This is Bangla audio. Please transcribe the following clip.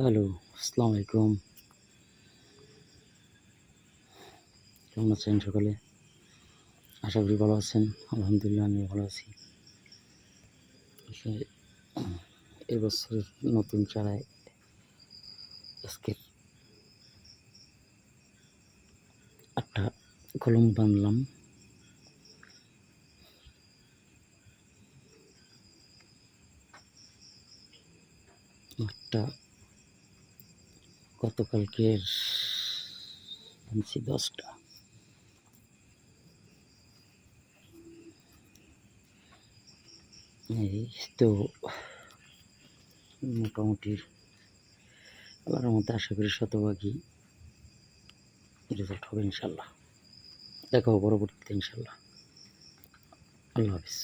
হ্যালো, আসসালামু আলাইকুম। কেমন আছেন সকলে? আশা করি ভালো আছেন। আলহামদুলিল্লাহ আমিও ভালো আছি। আসলে এবছরের নতুন চারায় আজকে ৮টা কলম বাঁধলাম। আটটা গতকালকের বাঁধছি 10টা। এই তো মোটামুটি আল্লাহর মধ্যে আশা করি শতভাগই রেজাল্ট হবে ইনশাল্লাহ। দেখা হবে পরবর্তীতে ইনশাল্লাহ। আল্লাহ হাফিজ।